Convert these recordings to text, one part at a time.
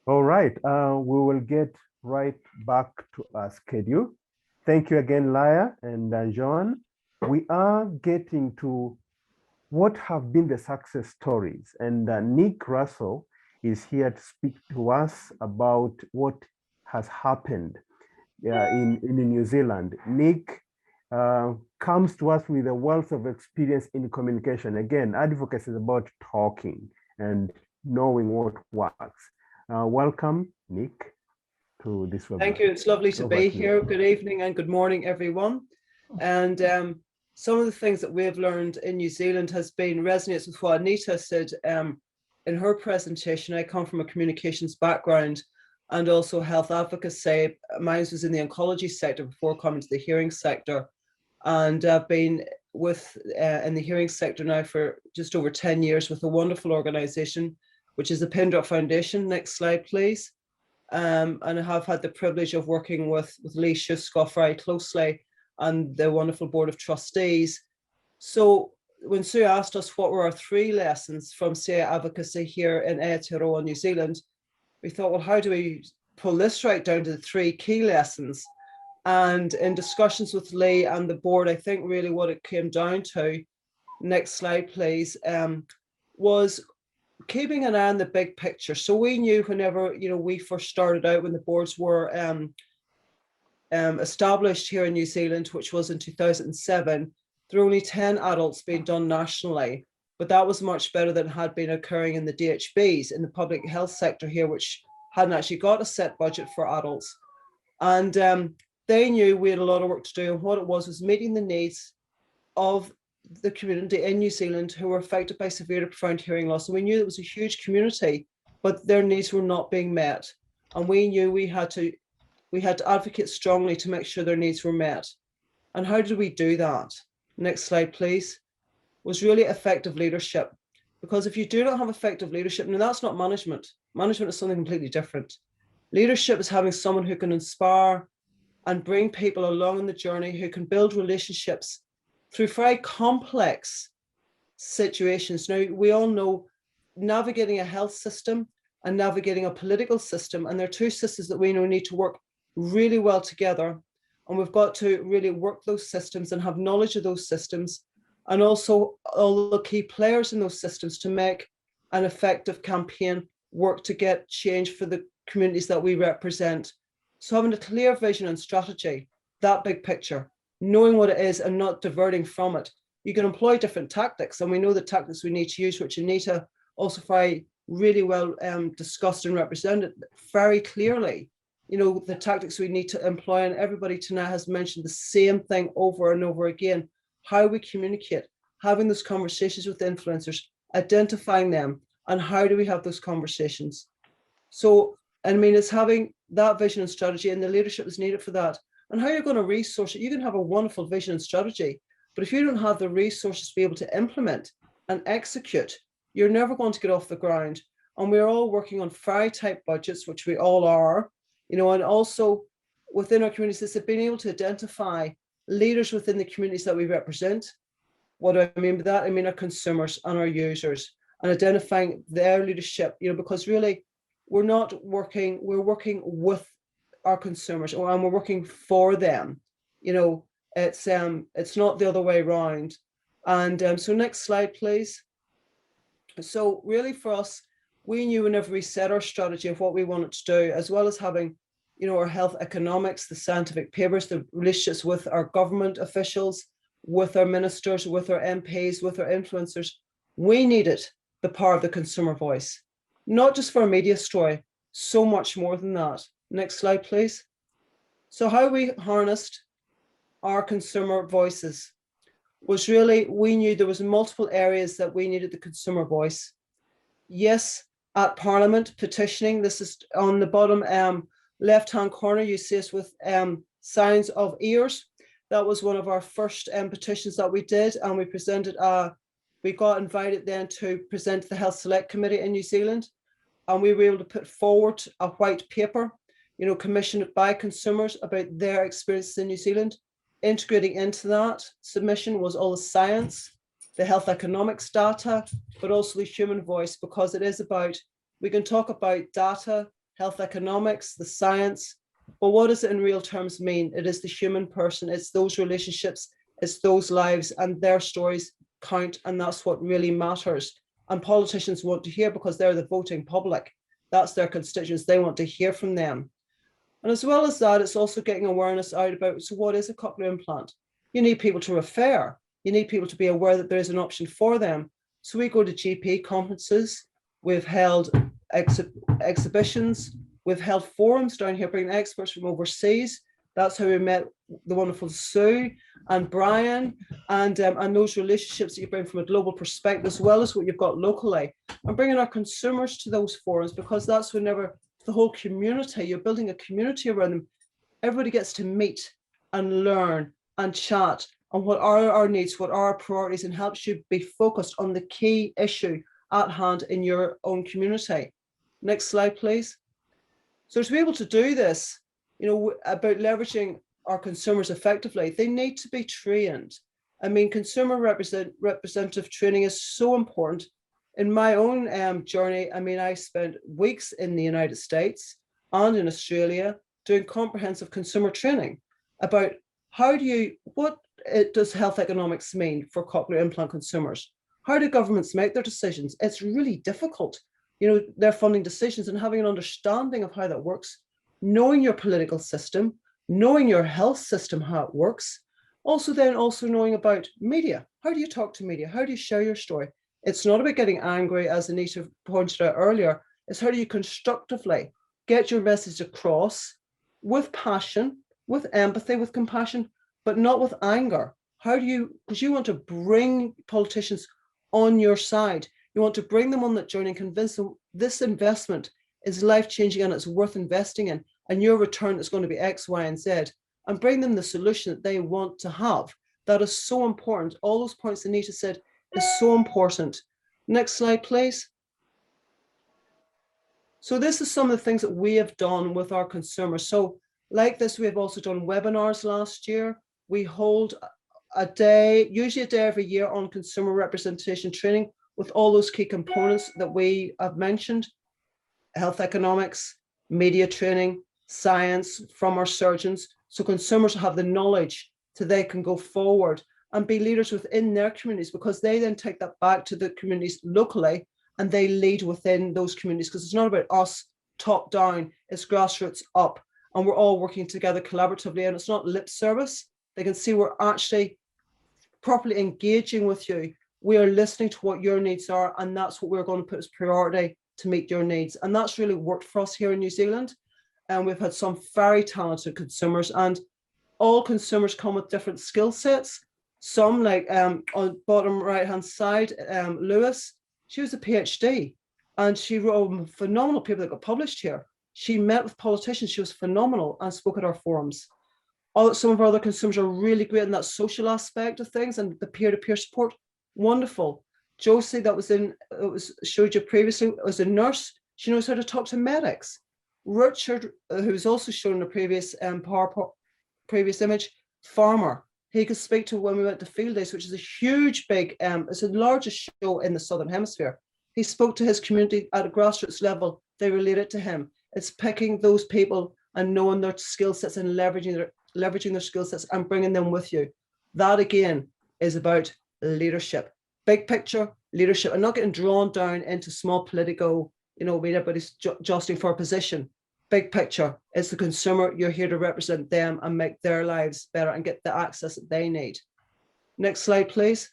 All right, we will get right back to our schedule. Thank you again, Laya and Joan. We are getting to what have been the success stories, and Nick Russell is here to speak to us about what has happened in New Zealand. Nick comes to us with a wealth of experience in communication. Again, advocacy is about talking and knowing what works. Welcome, Nick, to this webinar. Thank you. It's lovely to be here. Good evening and good morning, everyone. And some of the things that we've learned in New Zealand has been resonates with what Anita said in her presentation. I come from a communications background and also health advocacy. Mine was in the oncology sector before coming to the hearing sector. And I've been with in the hearing sector now for just over 10 years with a wonderful organization, which is the Pindrop Foundation. Next slide, please. And I have had the privilege of working with Lee Schuskoff very closely and the wonderful board of trustees. So when Sue asked us what were our 3 lessons from CIICA Advocacy here in Aotearoa, New Zealand, we thought, well, how do we pull this right down to the 3 key lessons? And in discussions with Lee and the board, I think really what it came down to, next slide, please, was keeping an eye on the big picture. So we knew whenever, we first started out when the boards were established here in New Zealand, which was in 2007, there were only 10 adults being done nationally, but that was much better than had been occurring in the DHBs, in the public health sector here, which hadn't actually got a set budget for adults. And they knew we had a lot of work to do, and what it was meeting the needs of the community in New Zealand who were affected by severe to profound hearing loss. And we knew it was a huge community, but their needs were not being met. And we knew we had to advocate strongly to make sure their needs were met. And how did we do that? Next slide, please. Was really effective leadership. Because if you do not have effective leadership, and that's not management. Management is something completely different. Leadership is having someone who can inspire and bring people along on the journey, who can build relationships through very complex situations. Now, we all know navigating a health system and navigating a political system, and they're 2 systems that we know need to work really well together. And we've got to really work those systems and have knowledge of those systems, and also all the key players in those systems to make an effective campaign work to get change for the communities that we represent. So having a clear vision and strategy, that big picture, knowing what it is and not diverting from it. You can employ different tactics, and we know the tactics we need to use, which Anita also very really well discussed and represented very clearly. The tactics we need to employ, and everybody tonight has mentioned the same thing over and over again: how we communicate, having those conversations with influencers, identifying them, and how do we have those conversations. So, it's having that vision and strategy, and the leadership is needed for that. And how you're going to resource it. You can have a wonderful vision and strategy, but if you don't have the resources to be able to implement and execute, you're never going to get off the ground. And we're all working on very tight budgets, which we all are, and also within our communities, it's being able to identify leaders within the communities that we represent. What do I mean by that? I mean our consumers and our users, and identifying their leadership, because really we're working with our consumers, and we're working for them. It's not the other way around. And so next slide, please. So really for us, we knew whenever we set our strategy of what we wanted to do, as well as having our health economics, the scientific papers, the relationships with our government officials, with our ministers, with our MPs, with our influencers, we needed the power of the consumer voice, not just for a media story, so much more than that. Next slide, please. So how we harnessed our consumer voices was really, we knew there was multiple areas that we needed the consumer voice. Yes, at Parliament, petitioning. This is on the bottom left-hand corner. You see us with signs of ears. That was one of our first petitions that we did, and we presented. We got invited then to present to the Health Select Committee in New Zealand, and we were able to put forward a white paper, commissioned by consumers about their experiences in New Zealand. Integrating into that submission was all the science, the health economics data, but also the human voice, because it is about, we can talk about data, health economics, the science. But what does it in real terms mean? It is the human person, it's those relationships, it's those lives, and their stories count, and that's what really matters. And politicians want to hear, because they're the voting public. That's their constituents. They want to hear from them. And as well as that, it's also getting awareness out about, so what is a cochlear implant? You need people to refer. You need people to be aware that there is an option for them. So we go to GP conferences. We've held exhibitions. We've held forums down here, bringing experts from overseas. That's how we met the wonderful Sue and Brian, and those relationships that you bring from a global perspective, as well as what you've got locally, and bringing our consumers to those forums, because that's whenever the whole community, you're building a community around them. Everybody gets to meet and learn and chat on what are our needs, what are our priorities, and helps you be focused on the key issue at hand in your own community. Next slide, please. So to be able to do this, about leveraging our consumers effectively, they need to be trained. I mean, consumer representative training is so important. In my own journey, I mean, I spent weeks in the United States and in Australia doing comprehensive consumer training about what does health economics mean for cochlear implant consumers? How do governments make their decisions? It's really difficult, their funding decisions, and having an understanding of how that works, knowing your political system, knowing your health system, how it works. Also knowing about media. How do you talk to media? How do you share your story? It's not about getting angry, as Anita pointed out earlier. It's how do you constructively get your message across with passion, with empathy, with compassion, but not with anger. Because you want to bring politicians on your side. You want to bring them on that journey and convince them this investment is life-changing and it's worth investing in, and your return is going to be X, Y, and Z, and bring them the solution that they want to have. That is so important. All those points Anita said is so important. Next slide, please. So this is some of the things that we have done with our consumers. So like this, we have also done webinars last year. We hold a day, usually a day every year, on consumer representation training with all those key components that we have mentioned: health economics, media training, science from our surgeons. So consumers have the knowledge so they can go forward and be leaders within their communities, because they then take that back to the communities locally and they lead within those communities, because it's not about us top down, it's grassroots up, and we're all working together collaboratively, and it's not lip service. They can see we're actually properly engaging with you. We are listening to what your needs are, and that's what we're going to put as priority to meet your needs. And that's really worked for us here in New Zealand. And we've had some very talented consumers, and all consumers come with different skill sets. Some, like on bottom right hand side, Lewis, she was a PhD and she wrote phenomenal paper that got published here. She met with politicians, she was phenomenal, and spoke at our forums. Some of our other consumers are really great in that social aspect of things and the peer-to-peer support. Wonderful. Josie, showed you previously, was a nurse. She knows how to talk to medics. Richard, who was also shown in the previous previous image, farmer. He could speak to when we went to Field Days, which is a huge, big, it's the largest show in the Southern Hemisphere. He spoke to his community at a grassroots level. They related to him. It's picking those people and knowing their skill sets and leveraging their skill sets and bringing them with you. That again is about leadership, big picture leadership, and not getting drawn down into small political, when everybody's jostling for a position. Big picture, it's the consumer. You're here to represent them and make their lives better and get the access that they need. Next slide, please.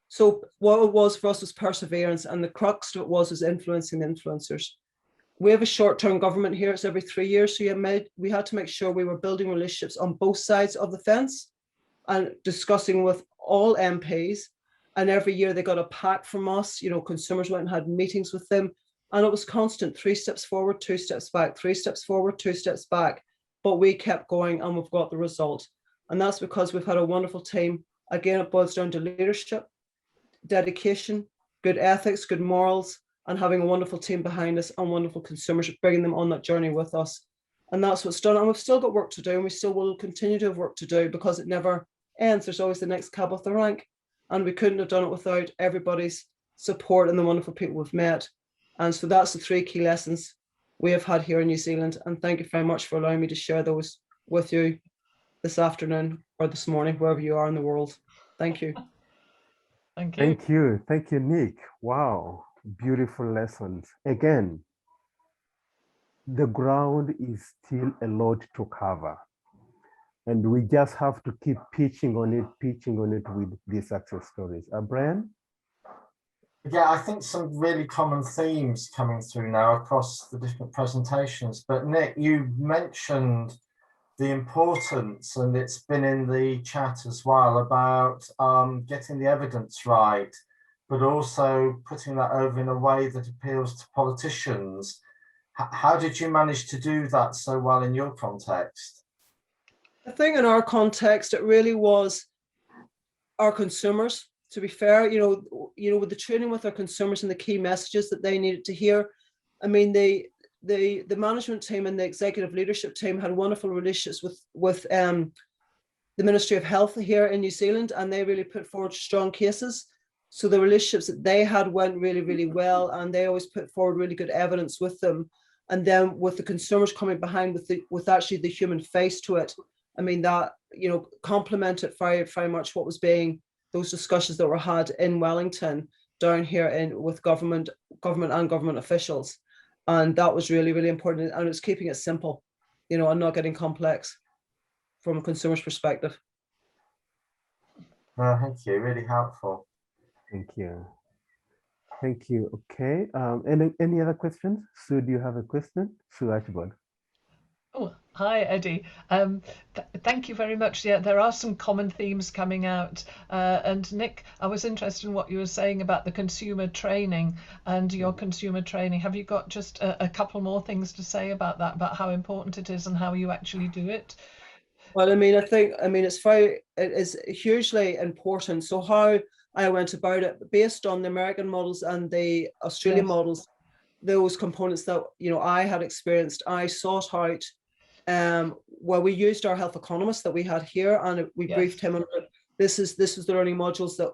So what it was for us was perseverance, and the crux of it was influencing the influencers. We have a short-term government here. It's every 3 years. So we had to make sure we were building relationships on both sides of the fence and discussing with all MPs. And every year they got a pack from us. Consumers went and had meetings with them. And it was constant: 3 steps forward, 2 steps back, 3 steps forward, 2 steps back. But we kept going and we've got the result. And that's because we've had a wonderful team. Again, it boils down to leadership, dedication, good ethics, good morals, and having a wonderful team behind us and wonderful consumers, bringing them on that journey with us. And that's what's done. And we've still got work to do, and we still will continue to have work to do, because it never ends. There's always the next cab off the rank. And we couldn't have done it without everybody's support and the wonderful people we've met. And so that's the 3 key lessons we have had here in New Zealand. And thank you very much for allowing me to share those with you this afternoon or this morning, wherever you are in the world. Thank you. Thank you. Thank you. Thank you, Nick. Wow. Beautiful lessons. Again, the ground is still a lot to cover. And we just have to keep pitching on it with these success stories. Brian? Yeah, I think some really common themes coming through now across the different presentations. But Nick, you mentioned the importance, and it's been in the chat as well, about getting the evidence right, but also putting that over in a way that appeals to politicians. How did you manage to do that so well in your context? I think in our context, it really was our consumers. To be fair, with the training with our consumers and the key messages that they needed to hear. I mean, the management team and the executive leadership team had wonderful relationships with the Ministry of Health here in New Zealand, and they really put forward strong cases. So the relationships that they had went really, really well, and they always put forward really good evidence with them. And then with the consumers coming behind with actually the human face to it, I mean, that, complemented very, very much what was being those discussions that were had in Wellington down here with government and government officials. And that was really, really important. And it's keeping it simple, and not getting complex from a consumer's perspective. Thank you, really helpful. Thank you. Thank you. Okay. Any other questions? Sue, do you have a question? Sue Archibald. Oh, hi, Eddie. Thank you very much. Yeah, there are some common themes coming out. And Nick, I was interested in what you were saying about the consumer training and your consumer training. Have you got just a couple more things to say about that, about how important it is and how you actually do it? Well, I mean, it is hugely important. So how I went about it, based on the American models and the Australian models, those components that, I had experienced, I sought out, we used our health economist that we had here, and we briefed him on this is the learning modules that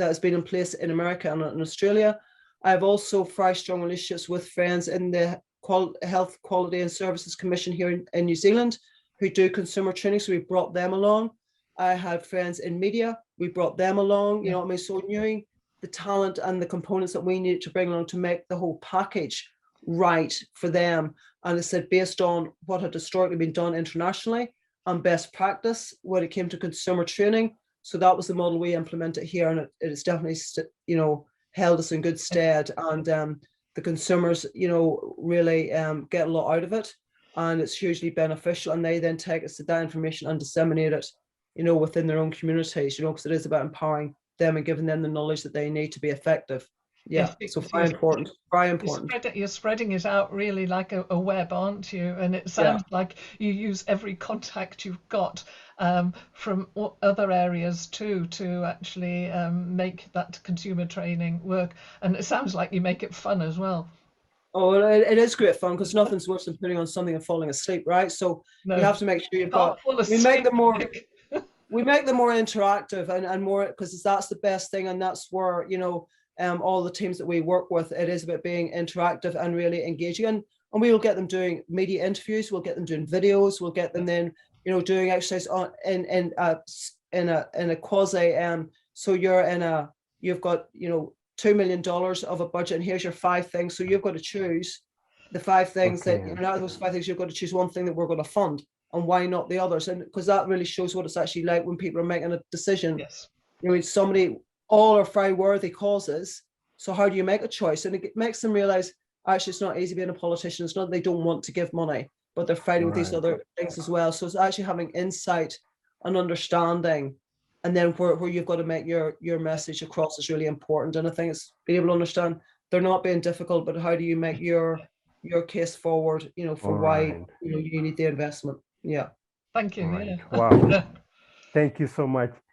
has been in place in America and in Australia. I have also very strong relationships with friends in the Health Quality and Services Commission here in New Zealand who do consumer training, so we brought them along. I had friends in media, we brought them along, so knowing the talent and the components that we needed to bring along to make the whole package right for them. And it said, based on what had historically been done internationally and best practice when it came to consumer training. So that was the model we implemented here, and it is definitely, held us in good stead. And the consumers, really get a lot out of it, and it's hugely beneficial. And they then take us to that information and disseminate it, within their own communities, because it is about empowering them and giving them the knowledge that they need to be effective. Yeah, so very important, very important. You're spreading it out really like a web, aren't you? And it sounds like you use every contact you've got from other areas too to actually make that consumer training work. And it sounds like you make it fun as well. Oh, it is great fun, because nothing's worse than putting on something and falling asleep, right? So you have to make sure you've got. We make them more. We make them more interactive and more, because that's the best thing, and that's where all the teams that we work with, it is about being interactive and really engaging. And we will get them doing media interviews, we'll get them doing videos, we'll get them then doing exercise on in a quasi. So you've got $2 million of a budget, and here's your 5 things. So you've got to choose the 5 things that out of those 5 things, you've got to choose one thing that we're going to fund, and why not the others? And because that really shows what it's actually like when people are making a decision. Yes. Somebody, all are very worthy causes. So how do you make a choice? And it makes them realize, actually, it's not easy being a politician. It's not that they don't want to give money, but they're fighting with these other things as well. So it's actually having insight and understanding, and then where you've got to make your message across is really important. And I think it's being able to understand they're not being difficult, but how do you make your case forward, for why you need the investment. Yeah. Thank you. Wow. Thank you so much.